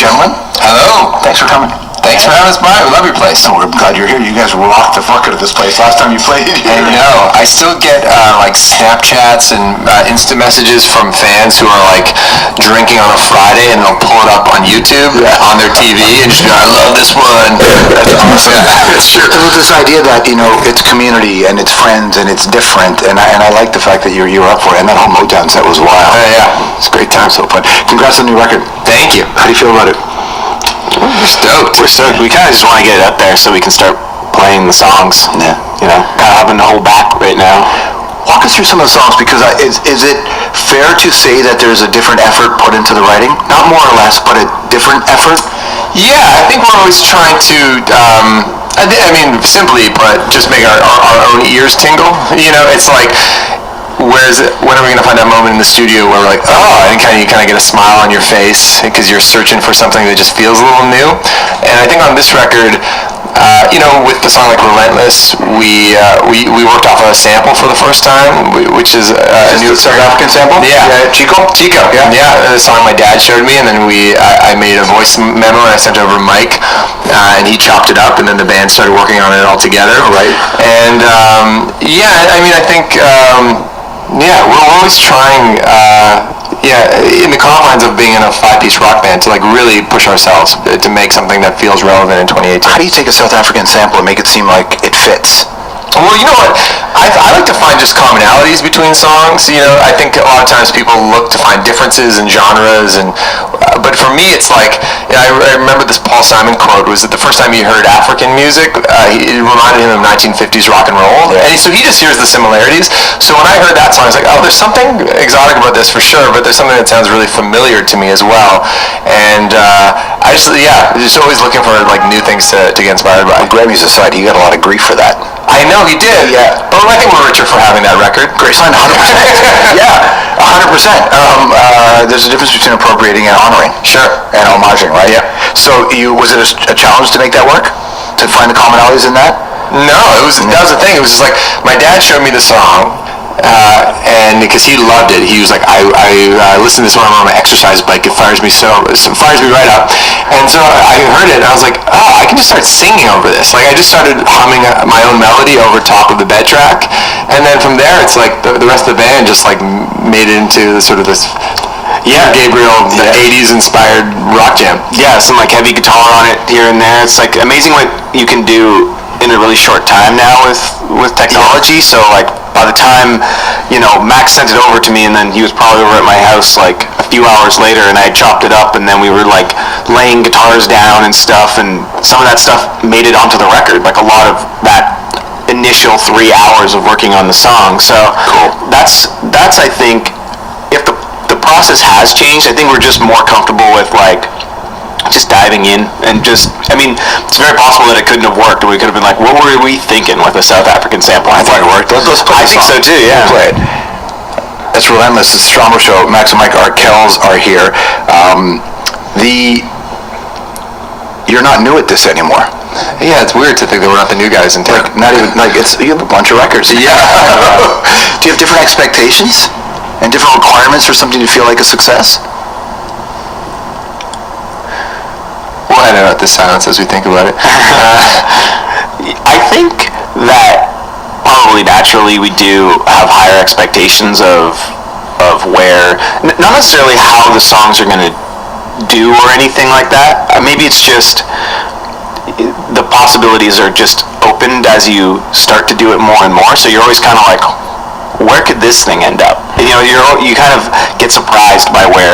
gentlemen. Hello. Thanks for coming. Thanks for having us by. We love your place. Oh, we're glad you're here. You guys rocked the fuck out of this place last time you played here. I know. I still get like Snapchats and instant messages from fans who are like drinking on a Friday and they'll pull it up on YouTube on their TV and just be like, I love this one. That's awesome. It's true. There's this idea that, you know, it's community and it's friends and it's different, and I like the fact that you're up for it, and that whole Motown set was wild. Yeah. It's a great time so fun. Congrats on the new record. Thank you. How do you feel about it? We're stoked. We're stoked. We kind of just want to get it up there so we can start playing the songs. Yeah. You know, kind of having to hold back right now. Walk us through some of the songs, because is it fair to say that there's a different effort put into the writing? Not more or less, but a different effort? Yeah, I think we're always trying to, I mean, simply put, just make our own ears tingle. You know, it's like, when are we going to find that moment in the studio where we're like, oh, and you kind of get a smile on your face because you're searching for something that just feels a little new. And I think on this record, you know, with the song like Relentless, we worked off a sample for the first time, which is a new South African sample? Yeah. Chico? Yeah, the song my dad showed me, and then I made a voice memo and I sent it over to Mike, and he chopped it up, and then the band started working on it all together. Right. And yeah, I mean, I think we're always trying, in the confines of being in a five-piece rock band, to like really push ourselves to make something that feels relevant in 2018. How do you take a South African sample and make it seem like it fits? Well, you know what? I like to find just commonalities between songs. You know, I think a lot of times people look to find differences in genres, but for me, it's like, I remember this Paul Simon quote was that the first time he heard African music, it reminded him of 1950s rock and roll, and so he just hears the similarities. So when I heard that song, I was like, oh, there's something exotic about this for sure, but there's something that sounds really familiar to me as well. And I just always looking for like new things to get inspired by. Grammys aside, you got a lot of grief for that. I know he did. Yeah. But I think we're richer for having that record. Grace, 100%. Yeah, 100%. There's a difference between appropriating and honoring. Sure. And homaging, right? Yeah. So was it a challenge to make that work? To find the commonalities in that? No, that was the thing. It was just like, my dad showed me the song, and because he loved it, he was like, I listen to this when I'm on my exercise bike. It fires me right up. And so I heard it, and I was like, oh, I can just start singing over this. Like, I just started humming my own melody over top of the bed track, and then from there, it's like the rest of the band just like made it into sort of this. Yeah, Gabriel, the 80s inspired rock jam. Yeah, some like heavy guitar on it here and there. It's like amazing what you can do in a really short time now with technology. So like by the time, you know, Max sent it over to me, and then he was probably over at my house like a few hours later, and I chopped it up, and then we were like laying guitars down and stuff, and some of that stuff made it onto the record. Like a lot of that initial 3 hours of working on the song. So that's I think, if the process has changed, I think we're just more comfortable with like just diving in and just, I mean, it's very possible that it couldn't have worked, and we could have been like, what were we thinking with a South African sample? I thought it worked. Let's play I think so too, yeah. We'll play it. It's Relentless. It's the Strombo Show. Max and Mike Arkels are here. You're not new at this anymore. Yeah, it's weird to think that we're not the new guys in town. Like, not even, like, you have a bunch of records. Yeah. Do you have different expectations and different requirements for something to feel like a success? We'll edit out the silence as we think about it. I think that probably naturally we do have higher expectations of where, not necessarily how the songs are going to do or anything like that. Maybe it's just the possibilities are just opened as you start to do it more and more. So you're always kind of like, where could this thing end up? You know, you kind of get surprised by where